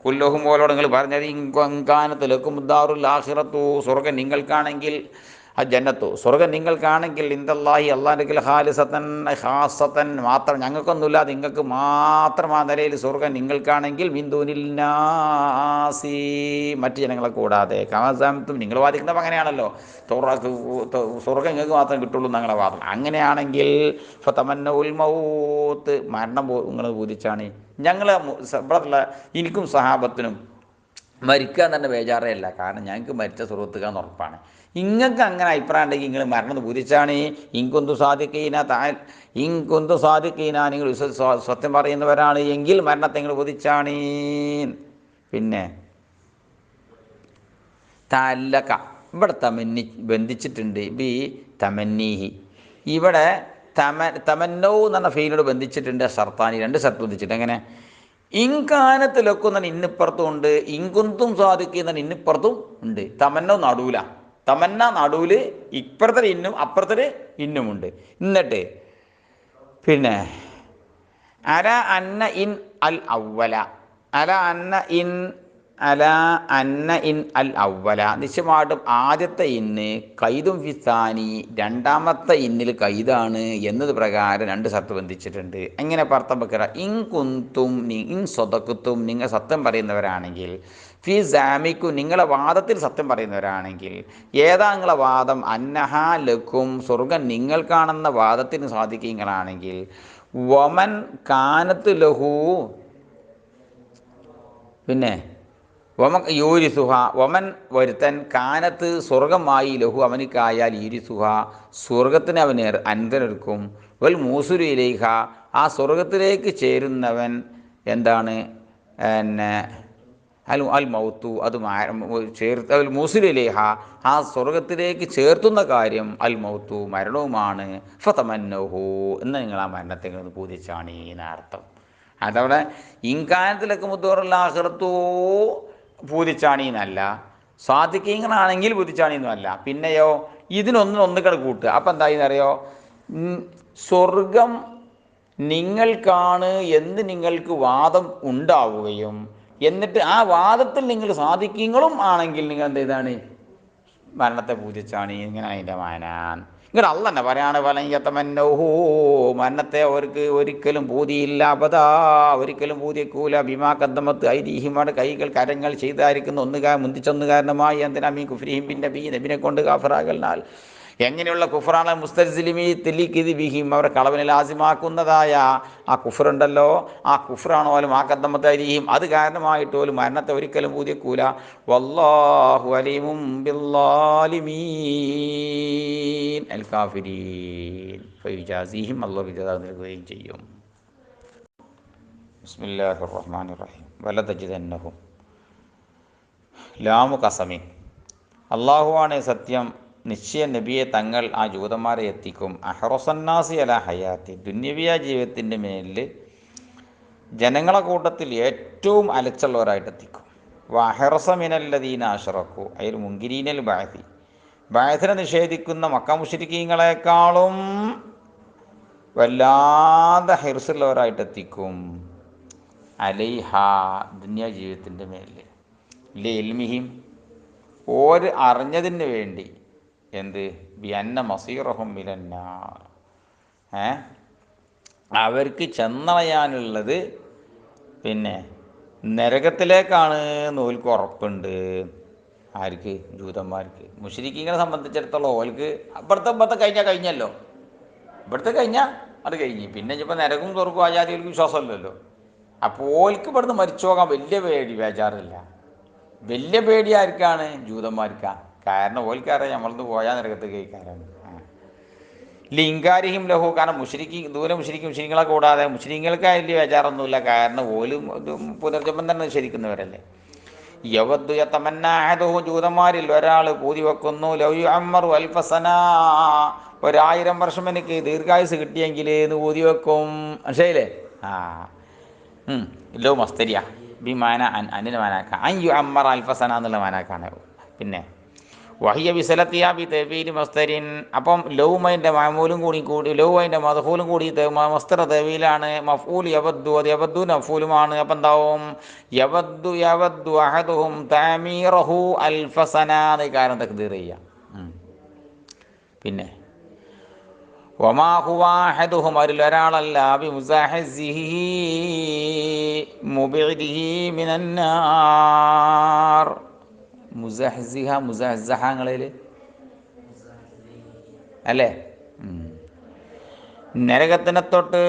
കുല്ലഹും പോലോട് നിങ്ങൾ പറഞ്ഞത് ഇൻകാനത്തിലേക്കും ദാറുൽ ആഖിറത്തു സ്വർഗ്ഗം നിങ്ങൾക്കാണെങ്കിൽ ജന്നത്തു സ്വർഗ്ഗം നിങ്ങൾക്കാണെങ്കിൽ ഇന്ദല്ലാഹി അള്ളാഹിൻ്റെ ഖാലിസത്തൻ ഖാസത്തൻ മാത്രം ഞങ്ങൾക്കൊന്നുമില്ല നിങ്ങൾക്ക് മാത്രം ആ നിലയിൽ സ്വർഗ്ഗം നിങ്ങൾക്കാണെങ്കിൽ മിന്ദൂനിൽ നാസി മറ്റ് ജനങ്ങളെ കൂടാതെ കമാസാമത്തും നിങ്ങൾ വാദിക്കുന്നപ്പോൾ അങ്ങനെയാണല്ലോ സ്വർഗ്ഗം നിങ്ങൾക്ക് മാത്രം കിട്ടുള്ളൂ ഞങ്ങളെ വാദം. അങ്ങനെയാണെങ്കിൽ ഫതമന്നൗൽ മൗത്ത് മരണം നിങ്ങൾ ബോധിച്ചാണ്. ഞങ്ങൾ ഇവിടെ എനിക്കും സഹാബത്തിനും മരിക്കുക എന്ന് തന്നെ ബേജാറേ അല്ല. കാരണം ഞങ്ങൾക്ക് മരിച്ച സുഹൃത്തുക്കാന്ന് ഉറപ്പാണ്. നിങ്ങൾക്ക് അങ്ങനെ അഭിപ്രായം ഉണ്ടെങ്കിൽ നിങ്ങൾ മരണം ബോധിച്ചാണ്. ഇങ്കുന്തു സാധിക്കീന നിങ്ങൾ സത്യം പറയുന്നവരാണ് എങ്കിൽ മരണത്തെ നിങ്ങൾ ബോധിച്ചാണ്. പിന്നെ തല്ലക്ക ഇവിടെ തമന്നി ബന്ധിച്ചിട്ടുണ്ട് ബി തമന്നീഹി. ഇവിടെ തമന്നോ എന്ന് പറഞ്ഞ ഫീലിനോട് ബന്ധിച്ചിട്ടുണ്ട് ഷർത്താനി, രണ്ട് ഷർത്ത് ബന്ധിച്ചിട്ട്. എങ്ങനെ ഇൻകാനത്തിലൊക്കെ തന്നെ ഇന്നിപ്പുറത്തും ഉണ്ട്, ഇൻകുന്തും സാധിക്കുന്ന ഇന്നിപ്പുറത്തും ഉണ്ട്. തമന്നോ നടൂല, തമന്ന നടൂല് ഇപ്പുറത്തെ ഇന്നും അപ്പുറത്തെ ഇന്നുമുണ്ട്. എന്നിട്ട് പിന്നെ അല അന്ന ഇൻ അൽ അവല അല അന്ന ഇൻ അല അന്ന ഇൻ അൽ അവല നിശ്ചയമായിട്ടും ആദ്യത്തെ ഇന്ന് കൈതും ഫിസാനി രണ്ടാമത്തെ ഇന്നിൽ കൈതാണ് എന്നത് പ്രകാരം രണ്ട് ഷർത്ത് ബന്ധിച്ചിട്ടുണ്ട്. എങ്ങനെ അർത്ഥം വെക്കുക? ഇൻ കുന്തും ഇൻ സ്വതക്കുത്തും നിങ്ങൾ സത്യം പറയുന്നവരാണെങ്കിൽ ഫി സാമിക്കും നിങ്ങളെ വാദത്തിൽ സത്യം പറയുന്നവരാണെങ്കിൽ ഏതാ നിങ്ങളെ വാദം? അന്നഹാ ലക്കും സ്വർഗം നിങ്ങൾക്കാണെന്ന വാദത്തിന് സാധിക്കുന്നതാണെങ്കിൽ വമൻ കാനത്ത് ലഹു പിന്നെ വമൻ യൂരിസുഹ വമൻ വരുത്തൻ കാനത്ത് സ്വർഗമായി ലഹു അവനിക്കായാൽ യൂരിസുഹ സ്വർഗത്തിന് അവന് അനന്തരക്കും വൽ മൂസുരു ഇലൈഹ ആ സ്വർഗത്തിലേക്ക് ചേരുന്നവൻ എന്താണ് പിന്നെ അൽ മൗത്തു അത് ചേർത്ത് അൽ മൂസുരു ഇലൈഹ ആ സ്വർഗത്തിലേക്ക് ചേർത്തുന്ന കാര്യം അൽ മൗത്തു മരണവുമാണ്. ഫതമന്നഹു എന്ന് നിങ്ങൾ ആ മരണത്തെ നിങ്ങൾ പൂജിച്ചാണ് എന്നർത്ഥം. അതവിടെ ഇൻകാനത്തിലൊക്കെ മുദ്ദോറുള്ള ആഖിറത്തോ പൂതിച്ചാണി എന്നല്ല, സ്വാധിക്കീങ്ങളാണെങ്കിൽ പൂതിച്ചാണി എന്നല്ല. പിന്നെയോ ഒന്നുകിടെ കൂട്ടുക. അപ്പം എന്തായെന്നറിയോ? സ്വർഗം നിങ്ങൾക്കാണ് എന്ന് നിങ്ങൾക്ക് വാദം ഉണ്ടാവുകയും എന്നിട്ട് ആ വാദത്തിൽ നിങ്ങൾ സാധിക്കീങ്ങളും ആണെങ്കിൽ നിങ്ങൾ എന്ത് ചെയ്താണ്? മരണത്തെ പൂജിച്ചാണ്. ഇങ്ങനെ അതിൻ്റെ മാനാൻ ഇങ്ങോട്ട് അല്ല തന്നെ പറയാണ്. വലയത്തമന്നോഹോ മരണത്തെ അവർക്ക് ഒരിക്കലും പൂതിയില്ല. അപതാ ഒരിക്കലും പൂതിക്കൂല. ബിമാ കദ്ദമത്ത് ഐദീഹിമാണ് കൈകൾ കരങ്ങൾ ചെയ്തായിരിക്കുന്ന മുന്തിച്ചൊന്നു കാരണമായി എന്തിനാ മീ കുഫ്രീഹിം പിന്നെ നബിനെ കൊണ്ട് കാഫറാകലിനാൽ എങ്ങനെയുള്ള കുഫറാണ്? മുസ്തൽസിലിമി തെല്ലിക്കിതി ബിഹിം അവരെ കളവിനെ ലാസിമാക്കുന്നതായ ആ കുഫറുണ്ടല്ലോ, ആ കുഫറാണോ പോലും ആ കദ്ദമത്തായിരിക്കും അത് കാരണമായിട്ട് പോലും മരണത്തെ ഒരിക്കലും പൂതിക്കൂല. വല്ലാഹു അലീമും ബില്ലാലിമീൻ അൽ കാഫിരീൻ ഫയുജാസിഹിം അല്ലാഹു ജസാ നൽകുകയും ചെയ്യും. ബിസ്മില്ലാഹിർ റഹ്മാനിർ റഹീം. വലതജിദന്നഹും ലാമു കസമി അള്ളാഹുവാണ് സത്യം, നിശ്ചയ നബിയെ തങ്ങൾ ആ ജൂതന്മാരെ എത്തിക്കും. അഹ്റസന്നാസി അല ഹയാത്തി ദുന്യവിയ ജീവിതത്തിൻ്റെ മേലിൽ ജനങ്ങളെ കൂട്ടത്തിൽ ഏറ്റവും അലച്ചുള്ളവരായിട്ട് എത്തിക്കും. വഹറസമിനല്ലദീന അഷറക്കു അതിൽ മുങ്കിരീനൽ ബാഹി ബാഹത്തിനെ നിഷേധിക്കുന്ന മക്ക മുശ്രിക്കീങ്ങളെക്കാളും വല്ലാതെ ഹിർസുള്ളവരായിട്ട് എത്തിക്കും. അലൈഹ ദുന്യ ജീവിതത്തിൻ്റെ മേലിൽ ഇൽമിഹിം ഓര് അറിഞ്ഞതിന് വേണ്ടി എന്ത് ബിഅന്ന മസീറഹും മിനന്നാർ അവർക്ക് ചെന്നളയാനുള്ളത് പിന്നെ നരകത്തിലേക്കാണ് ഓൽക്ക് ഉറപ്പുണ്ട്. ആർക്ക്? ജൂതന്മാർക്ക്. മുശ്രിക്കീങ്ങളെ സംബന്ധിച്ചിടത്തോളം ഓൽക്ക് ഇവിടുത്തെ കഴിഞ്ഞല്ലോ, ഇവിടുത്തെ കഴിഞ്ഞാൽ അത് കഴിഞ്ഞ് പിന്നെ ഇപ്പോൾ നരകം തുറക്കും ആചാര്യർക്ക് വിശ്വാസമില്ലല്ലോ. അപ്പോൾ ഓൽക്ക് ഇവിടുന്ന് മരിച്ചു പോകാൻ വലിയ പേടി ബേജാറില്ല. വലിയ പേടി ആർക്കാണ്? ജൂതന്മാർക്കാണ്. കാരണം ഓൽക്കറിയാം നമ്മളത് പോയാൽ നരകത്ത് കഴിക്കാറാണ്. ലിംഗാരിഹിം ലഹു കാരണം മുശ്രിക്കുകളെ കൂടാതെ മുശ്രിങ്ങൾക്ക് അതിൽ ബേജാറൊന്നുമില്ല. കാരണം ഓലും പുനർജന്മം തന്നെ നിഷേധിക്കുന്നവരല്ലേ. യവദ്ദു യതമന്നാഹു ജൂതന്മാരിൽ ഒരാൾ പൂതി വെക്കുന്നു ലൗ യുഅമ്മറു അൽഫസന 1000 വർഷം എനിക്ക് ദീർഘായുസ് കിട്ടിയെങ്കിൽ എന്ന് പൂതി വെക്കും. മനസ്സിലായില്ലേ? ലോ മസ്തരിയ ബി മാന അന്നിൻ്റെ മാനാക്ക അൻ യു അമ്മർ അൽഫസന എന്നുള്ള മാനാക്കാണ്. പിന്നെ വഹിയ വിസലത്തിയാബി തെവീല് മസ്തരിൻ. അപ്പം ലൗമൈൻ്റെ മാമൂലും കൂടി ലൗമൈൻ്റെ മദ്ഹൂലും കൂടി മസ്തർ തെവീലാണ്. മഫൂൽ യവദ്ദു, അത് യവദ്ദു മഫൂലുമാണ്. അപ്പം എന്താവും? യവദ്ദു അഹദുഹും തഅമീറഹു അൽഫസന എന്ന കാരണം തഖ്ദീർ ചെയ്യാം. പിന്നെ വമാ ഹുവ അഹദുഹും, അവരിൽ ഒരാളല്ല, ബിമുസഹസിഹി മുബഇദിഹി മിനന്നാർ. മുസഹ്സിഹ മുസഹ്സഹങ്ങളിൽ അല്ലേ? നരകത്തിനെ തൊട്ട്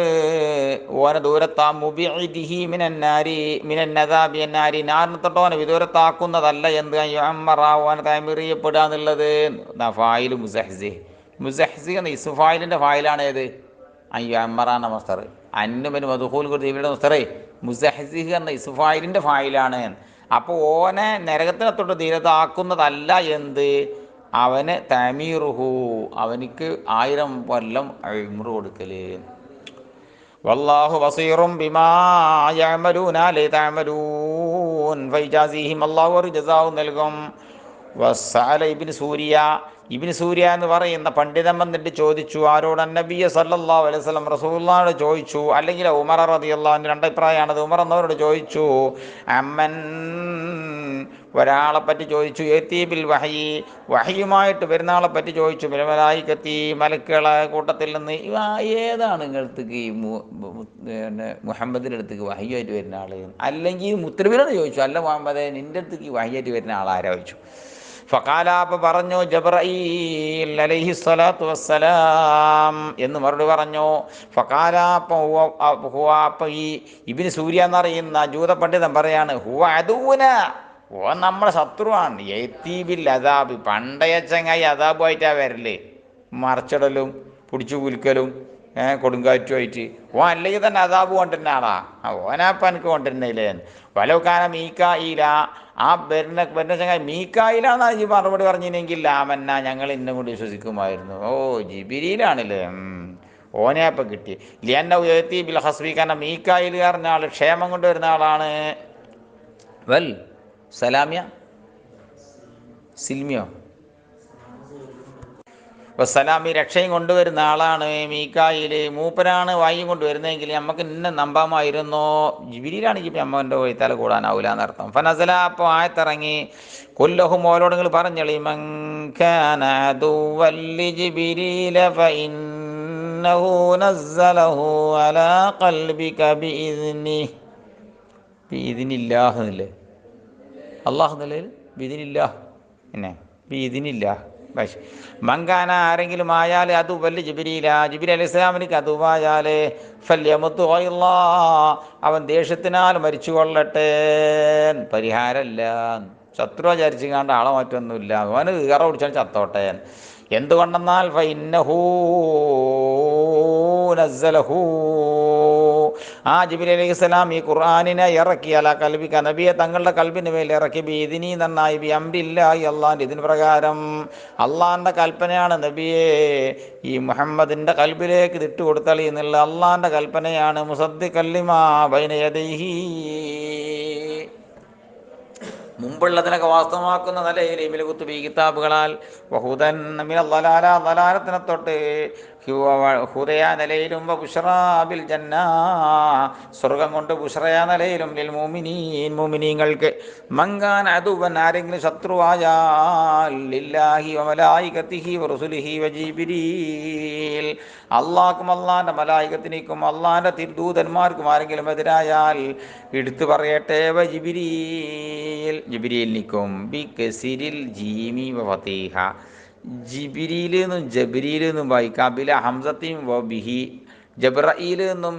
ഓനെ ദൂരത്താ. മുബിഇദിഹി മിനന്നാരി മിനന്നദാബി അന്നാരി, നാരിനെ തൊട്ട് ഓനെ വിദൂരത്താക്കുന്നതല്ല എന്ത്? യുഅമ്മറ, ഓനെ തഅമീർ ചെയ്യപ്പെടുക എന്നുള്ളത്. ഫായില് മുസഹ്സിഹ്. മുസഹ്സിഹ് എന്ന ഇസ്ഫായിലിൻ്റെ ഫായിലാണ് ഏത്? യുഅമ്മറ എന്ന മസ്തർ. അന്നുബിന് മദ്ഹൂൽ കൊടുത്ത് ഇവിടെ മസ്തറേ മുസഹ്സിഹ് എന്ന ഇസ്ഫായിലിൻ്റെ ഫായിലാണ്. അപ്പോൾ ഓനെ നരകത്തിനെ തൊട്ട് ദൂരത്താക്കുന്നതല്ല എന്ത്? അവന് തമീറുഹു, അവനിക്ക് 1000 കൊല്ലം ഇമ്രു കൊടുക്കല്. വല്ലാഹു ബസീറും ബിമാ യഅമലൂന ലാ തഅമലൂൻ ഫൈജാസിഹിം, അല്ലാഹു ഒരു ജസാഉ നൽകും. വസഅല ഇബ്നു സൂരിയ, ഇബ്നു സൂരിയ എന്ന് പറയുന്ന പണ്ഡിതൻ വന്നിട്ട് ചോദിച്ചു. ആരോട്? നബിയ സല്ലല്ലാഹു അലൈഹി വസല്ലം, റസൂലുള്ളാഹിയോട് ചോദിച്ചു. അല്ലെങ്കിൽ ഉമർ റളിയല്ലാഹു അൻഹു, രണ്ട് അഭിപ്രായമാണത്. ഉമർ എന്നവരോട് ചോദിച്ചു. അമ്മൻ, ഒരാളെ പറ്റി ചോദിച്ചു. യതീബിൽ വഹയി, വഹയുമായിട്ട് വരുന്ന ആളെ പറ്റി ചോദിച്ചു. മലായികത്തി, മലക്കുകളെ കൂട്ടത്തിൽ നിന്ന് ഏതാണ് നിങ്ങളടുത്തേക്ക് ഈ മുഹമ്മദിൻ്റെ അടുത്തേക്ക് വഹയുമായിട്ട് വരുന്ന ആൾ? അല്ലെങ്കിൽ മുത്തനബിയോട് ചോദിച്ചു, അല്ല മുഹമ്മദേ നിൻ്റെ അടുത്തേക്ക് ഈ വഹയുമായിട്ട് വരുന്ന ആളാരാ ചോദിച്ചു. ഫഖാല, അപ്പോൾ പറഞ്ഞു ജബ്രഈൽ അലൈഹിസ്സലാത്തു വസ്സലാം എന്ന് മറുപടി പറഞ്ഞു. ഫഖാല, അപ്പോൾ ഈ ഇബ്നു സൂര്യ എന്നറിയുന്ന ജൂത പണ്ഡിതൻ പറയാണ്, ഹുവ അദൂന, ഓ നമ്മളെ ശത്രുവാണ്. യതീബിൽ അദാബ്, പണ്ടയ ചങ്ങായി അദാബുമായിട്ടാണ് വരല്, മറച്ചിടലും പിടിച്ചു കുലുക്കലും കൊടുങ്കാറ്റുമായിട്ട്. ഓ അല്ലെങ്കിൽ തന്നെ അദാബ് കൊണ്ടിരുന്ന ആളാ, ഓനാപ്പം എനിക്ക് കൊണ്ടിരുന്നില്ലേ. വലൗകാന മീക്കായില, ആ വരുന്ന ചങ്ങായി മീക്കായിലാന്ന് ഈ മറുപടി പറഞ്ഞില്ലെങ്കിൽ ആമന്ന, ഞങ്ങൾ ഇന്നും കൂടി വിശ്വസിക്കുമായിരുന്നു. ഓ ജിബിരിയിലാണല്ലേ, ഓനെ അപ്പം കിട്ടി. ലിയന്ന യതീ ബിൽ ഹസ്ബി, കാരണം മീക്കായിൽ പറഞ്ഞ ആൾ ക്ഷേമം കൊണ്ടുവരുന്ന ആളാണ്. വൽ സലാമിയ സിൽമിയോ വസ്സലാമി, രക്ഷയും കൊണ്ടുവരുന്ന ആളാണ് മീക്കായിൽ. മൂപ്പരാണ് വായും കൊണ്ടുവരുന്നതെങ്കിൽ നമുക്ക് ഇന്നെ നമ്പാമായിരുന്നോ. ജിബിരിയിലാണെങ്കിൽ ഇപ്പം അമ്മൻ്റെ പോയി തല കൂടാനാവില്ല എന്നർത്ഥം. ഫനസല, അപ്പോൾ ആയത്തിറങ്ങി. കൊല്ലഹും, ഓരോട് നിങ്ങൾ പറഞ്ഞളി. മൻ കാന അദുവ്വൻ ലിജിബ്രീല ഫഇന്നഹു നസ്സലഹു അലാ ഖൽബിക ബിഇദ്നില്ലാഹ് എന്നല്ലേ, അള്ളാഹു എന്നല്ലേ ബിഇദ്നില്ലാഹ്, പിന്നെ ബിഇദ്നില്ലാഹ്. പക്ഷേ മങ്കാന, ആരെങ്കിലും ആയാൽ അത് വല്യ ജിബ്രീല, ജിബ്രീൽ അലൈഹി സ്വലാമിനിക്ക് അതുവായാൽ ഫല്യമുത്തു ഗൈള, അവൻ ദേഷ്യത്തിനാൽ മരിച്ചു കൊള്ളട്ടെ. പരിഹാരമല്ല, ശത്രു വിചാരിച്ചു കണ്ട ആളെ മാറ്റൊന്നുമില്ല, അവന് ഈറ പിടിച്ചാൽ ചത്തോട്ടെ. എന്തുകൊണ്ടെന്നാൽ ഫഇന്നഹു നസ്സലഹു, ആ ജിബ്രീൽ അലൈഹി സ്വലാം ഈ ഖുർആനിനെ ഇറക്കി, അല കൽബിക, നബിയെ തങ്ങളുടെ കൽബിന് മേൽ ഇറക്കി. ബിഇദ്നി നന്നായി, ബി അംരില്ലാഹി, അള്ളാഹിൻ്റെ ഇതിന് പ്രകാരം, അള്ളാഹിൻ്റെ കൽപ്പനയാണ് നബിയെ ഈ മുഹമ്മദിൻ്റെ കൽബിലേക്ക് ഇതിട്ട് കൊടുത്തളി എന്നുള്ള അള്ളാഹിൻ്റെ കൽപ്പനയാണ്. മുസദ്ദിഖൻ ലിമാ ബൈന യദൈഹി, മുമ്പുള്ളതിനൊക്കെ വാസ്തവമാക്കുന്ന നിലയിൽ ഇമിൽ കുത്തുബി കിതാബുകളാൽ, വഹുദൻ മിനൽ ളലാല, ളലാലത്തിനെ തൊട്ട് ഹുദയ നിലയിലും, ബുശ്റാ ബിൽ ജന്ന, സ്വർഗം കൊണ്ട് ബുശ്റയ നിലയിലും, ലിൽ മുഅ്മിനീൻ, മുഅ്മിനീങ്ങൾക്ക്. മങ്കാന അദുവൻ, ആരെങ്കിലും ശത്രുവായാൽ, ലില്ലാഹി വ മലായികതിഹി വ റസുലിഹി വ ജിബ്രീൽ, അള്ളാഹ്ക്കും അള്ളാഹിൻ്റെ മലായികത്തിനും അള്ളാഹിൻ്റെ തിരുദൂതന്മാർക്കും ആരെങ്കിലും എതിരായാൽ എടുത്തു പറയട്ടെ, വ ജിബ്രീൽ, ജിബ്രീലിനിക്കും, ബി കസിരിൽ ജീമി വ ഫതീഹ, ജിബ്രീൽ എന്നും ജബ്രീൽ എന്നും വായിക്കാം. ബില ഹംസത്തിയും വ ബിഹി, ജബ്രഈൽ എന്നും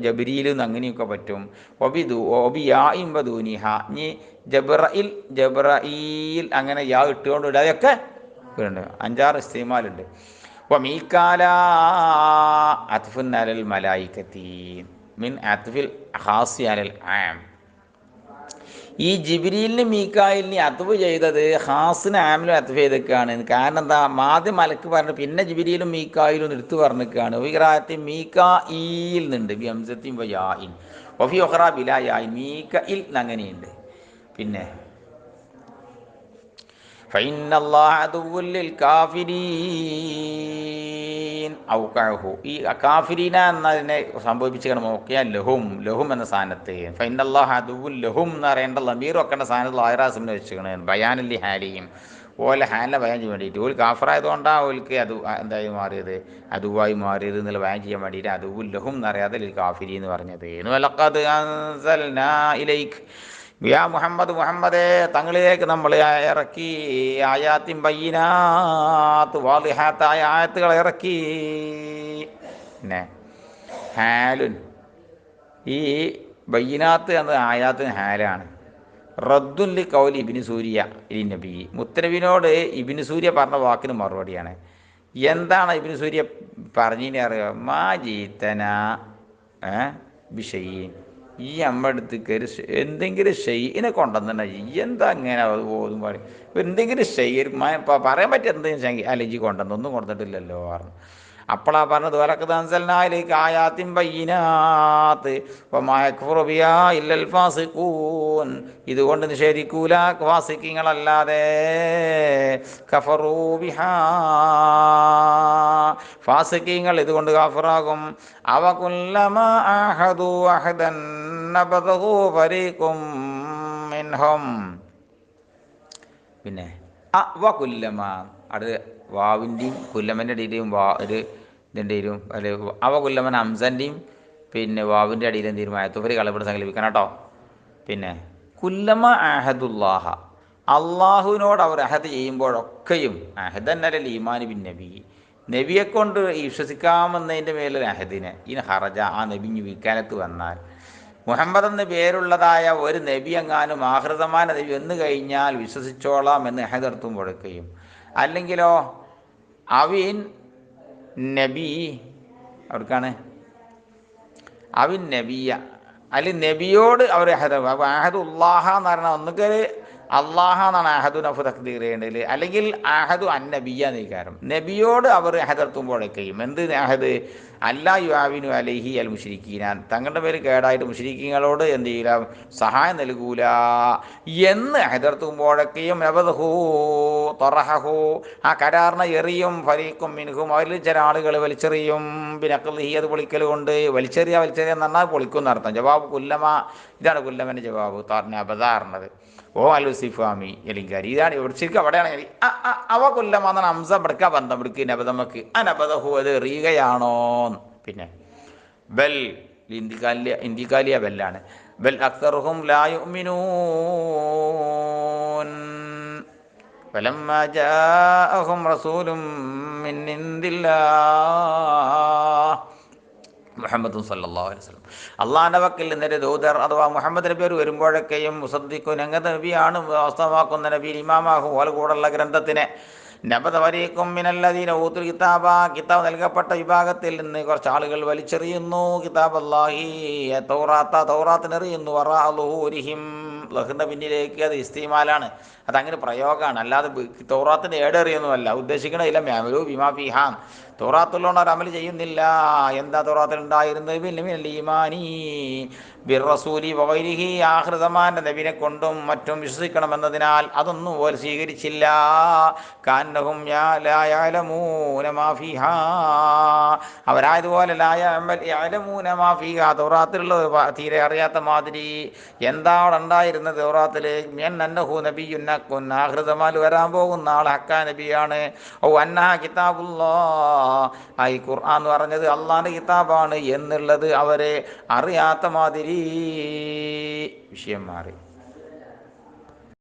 ജബ്രീൽ എന്നും അങ്ങനെയൊക്കെ പറ്റും. ഒബി യാഇം വ ദൂനിഹ, ഇനി ജബ്രഈൽ ജബ്രഈൽ അങ്ങനെ യാ ഇട്ടുകൊണ്ട് ഇടാതൊക്കെ ഉണ്ട്. 5-6 ഇസ്തിമാലുണ്ട്. വ മീകാല അത്ഫുൻ അലൽ മലായികത്തി മിൻ അത്ഫിൽ ഖാസി അലൽ ആം. ഈ ജിബ്രീലിന് മീക്കായിലിനെ അത്വ് ചെയ്തത് ഖാസിന് ആമിലും അത്വ് ചെയ്തൊക്കെയാണ്. കാരണം എന്താ, ആദ്യം മലക്ക് പറഞ്ഞു, പിന്നെ ജിബ്രീലും മീക്കായിലും എടുത്തു പറഞ്ഞിരിക്കുകയാണ്. വിറാത്തി മീക്കായിൽ എന്നുണ്ട്, ബി ഹംസത്തിൻ വ യാഇൻ, വഫി ഉഖറ ബിലാ യാഇൻ, മീക്കയിൽ അങ്ങനെയുണ്ട്. പിന്നെ ഫൈനല്ലാഹ അദുവ്വുൽ ലിൽ കാഫിരീൻ ഔഖഅഹു. ഈ കാഫിരീന എന്നതിനെ സംഭവിപ്പിച്ച് നോക്കിയാൽ ലഹും ലഹും എന്ന സ്ഥാനത്ത് ഫൈനല്ലാഹ അദുവ്വുൽ ലഹും എന്ന് പറയേണ്ട ലമീർ വെക്കേണ്ട സ്ഥാനത്ത് ലായറാസിമിനെ വെച്ചിരിക്കണേ ബയാനല്ലി ഹാലിയും ഓലെ ഹാലിനെ ബയാൻ ചെയ്യാൻ വേണ്ടിയിട്ട് ഒരു കാഫറായതുകൊണ്ടാണ് ഓൽക്ക് അത് എന്തായി മാറിയത് അതുവായി മാറിയത് എന്നുള്ള ബയാൻ ചെയ്യാൻ വേണ്ടിയിട്ട് അദുവ്വുൽ ലഹും എന്നറിയാതെ കാഫിരി എന്ന് പറഞ്ഞത്. വലഖദ് അൻസൽനാ ഇലൈക് യാ മുഹമ്മദ് മുഹമ്മദേ തങ്ങളിലേക്ക് നമ്മൾ ഇറക്കി ആയാത്തിൻ ബയ്യിനാത്ത് വാളിഹാത്തായ ആയത്തുകൾ ഇറക്കി. പിന്നെ ഹാലുൻ ഈ ബയ്യിനാത്ത് എന്നത് ആയാത്തിന് ഹാലാണ്. റദ്ദുല്ലി കൗലി ഇബിന് സൂര്യ ഇ നബി മുത്തനബിനോട് ഇബിന് സൂര്യ പറഞ്ഞ വാക്കിന് മറുപടിയാണ്. എന്താണ് ഇബിന് സൂര്യ പറഞ്ഞതിനെ അറിയുക? മാ ജീത്തന ബിഷയ്യീൻ ഈ അമ്മടുത്തേക്ക് എന്തെങ്കിലും ഷെയ്യിനെ കൊണ്ടുവന്നെ എന്താ അങ്ങനെ ഓതും പാടി എന്തെങ്കിലും ഷെയ്യ് പറയാൻ പറ്റിയ എന്തെങ്കിലും അലജി കൊണ്ടുവന്നു ഒന്നും കൊണ്ടുവന്നിട്ടില്ലല്ലോ പറഞ്ഞു. അപ്പോളാ പറഞ്ഞത് വലഖദ് അൻസൽനായിലേക്ക് ആയാത്തിൻ ബയ്യിനാത്ത് വമാ യക്ഫുറു ബിഹാ ഇല്ലൽ ഫാസിഖൂൻ. ഇതുകൊണ്ട് നിഷേധിക്കൂല ഫാസിഖീങ്ങളല്ലാതെ. കഫറൂ ബിഹാ ഫാസിഖീങ്ങൾ ഇതുകൊണ്ട് കാഫിറാകും. അവ കുല്ലമാ അഹദു അഹദൻ നബദഹു ഫരീഖും മിൻഹും. പിന്നെ അവ കുല്ലമ അത് വാവിൻ്റെയും കുല്ലമൻ്റെ അടിയിലും ഒരു ഇതിൻ്റെ ഇരും അല്ലെ അവ കുല്ലമൻ ഹംസൻ്റെയും പിന്നെ വാവിൻ്റെ അടിയിൽ എന്ത് ചെയ്യും ആയത്തുഫരി കളപ്പെട്ട് സങ്കല്പിക്കണം കേട്ടോ. പിന്നെ കുല്ലമ അഹദുല്ലാഹ അള്ളാഹുവിനോട് അവർ അഹദ് ചെയ്യുമ്പോഴൊക്കെയും അഹദന്നൽ ഈമാൻ ബിൻ നബി നബിയെക്കൊണ്ട് വിശ്വസിക്കാമെന്നതിൻ്റെ മേലൊരു അഹദിനെ ഈ ഹറജ ആ നബി വിക്കാലത്ത് വന്നാൽ മുഹമ്മദ് എന്ന് പേരുള്ളതായ ഒരു നബി എങ്ങാനും ആഹൃതമായ നബി വന്നു കഴിഞ്ഞാൽ വിശ്വസിച്ചോളാം എന്ന് അഹദ് അർത്ഥം കൊടുക്കുകയും അല്ലെങ്കിലോ അവിൻ നബി അവർക്കാണ് അവിൻ നബിയ അല്ലെങ്കിൽ നബിയോട് അവർ അഹദ് അഹദുല്ലാഹ എന്ന് പറഞ്ഞാൽ ഒന്നുകിൽ അള്ളാഹ എന്നാണ് അഹദു നഫ് തഖ്ദീർ ചെയ്യേണ്ടത്, അല്ലെങ്കിൽ അഹദു അൻ നബിയ നീക്കാരം നബിയോട് അവർ അഹദർത്തുമ്പോഴൊക്കെയും എന്ത് അഹദ് അല്ലാ യുആവിനു അലൈഹി അൽ മുശ്രിക്കീനാൻ തങ്ങളുടെ പേര് കേടായിട്ട് മുശ്രിക്കീങ്ങളോട് എന്ത് ചെയ്യില്ല സഹായം നൽകൂല എന്ന് അഹദർത്തുമ്പോഴൊക്കെയും നബദഹു തൊറഹു ആ കരാറിനെ എറിയും ഫരീഖും മിൻഹും അവരിൽ ചില ആളുകൾ വലിച്ചെറിയും. ബിനഖ്ലിഹി അത് പൊളിക്കൽ കൊണ്ട് വലിച്ചെറിയ എന്ന് പറഞ്ഞാൽ പൊളിക്കും എന്നർത്ഥം. ജവാബ് കുല്ലമ ഇതാണ് കുല്ലമൻ്റെ ജവാബ് അബദാറിനത് ഓ അലുസിഫാമി എലിങ്കാരി ഇതാണ് ശരിക്കും അവിടെയാണ് അവ കൊല്ലമാന്നാണ് ഹംസ പിടക്ക ബന്ധം പിടിക്കുക നബദമക്ക് ആ നബദഹു അത് എറിയുകയാണോ. പിന്നെ ബൽ ഇന്ത്യക്കാലിയ ബെല്ലാണ് ബൽ അക്തറുഹും ലാ യുഅ്മിനൂൻ ഫലമ്മാ ജാഅഹും റസൂലും മിൻ ഇൻദില്ലാഹ് മുഹമ്മദ് സല്ലല്ലാഹു അലൈഹി വസല്ലം അള്ളാഹിൻ്റെ വക്കിൽ നിന്നൊരു ദൂതർ അഥവാ മുഹമ്മദ് നബി അവർ വരുമ്പോഴൊക്കെയും മുസദ്ദിഖുൻ അങ്ങനത്തെ നബിയാണ് വാസ്തവമാക്കുന്ന നബി ഇമാമാഹു ഓല കൂടെയുള്ള ഗ്രന്ഥത്തിനെ നബദ ഫരീഖും മിനല്ലദീന ഊതുൽ കിതാബ കിതാബ് നൽകപ്പെട്ട വിഭാഗത്തിൽ നിന്ന് കുറച്ച് ആളുകൾ വലിച്ചെറിയുന്നു കിതാബ് അല്ലാഹി തൗറാത്തിനെറിയുന്നു വറാ ളുഹൂരിഹിം ലഹുവിൻ്റെ പിന്നിലേക്ക് അത് ഇസ്തിമാലാണ് അതങ്ങനെ പ്രയോഗമാണ് അല്ലാതെ തൗറാത്തിൻ്റെ ഏടെറിയൊന്നുമല്ല ഉദ്ദേശിക്കണമില്ല മ്യാമലു ബിമാ ഫിഹാൻ തൗറാത്തുള്ളതുകൊണ്ട് അവർ അമൽ ചെയ്യുന്നില്ല. എന്താ തൗറാത്തിൽ ഉണ്ടായിരുന്നത് ബിൽ ഈമാനി ബിർ റസൂലി വഗൈരിഹി ആഖിറസമാൻ്റെ നബിനെ കൊണ്ടും മറ്റും വിശ്വസിക്കണമെന്നതിനാൽ അതൊന്നും അവർ സ്വീകരിച്ചില്ല. കാന്നഹും ലാ യഅലമൂന മാ ഫിഹാ അവരായതുപോലെ ലാ യഅലമൂന മാ ഫിഹാ തൗറാത്തിലുള്ളത് തീരെ അറിയാത്ത മാതിരി. എന്താ അവിടെ ഉണ്ടായിരുന്നത് തൗറാത്തിൽ അന്നഹു നബിയ്യുൻ ഹഖ്ഖുൻ ആഖിറസമാൽ വരാൻ പോകുന്ന ആൾ ഹക്കാ നബിയാണ്. ഔ അന്നഹ കിതാബുല്ലാഹ് ഈ ഖുർആൻ എന്ന് പറഞ്ഞത് അള്ളാഹിൻ്റെ കിതാബാണ് എന്നുള്ളത് അവരെ അറിയാത്ത മാതിരി വിഷയം മാറി.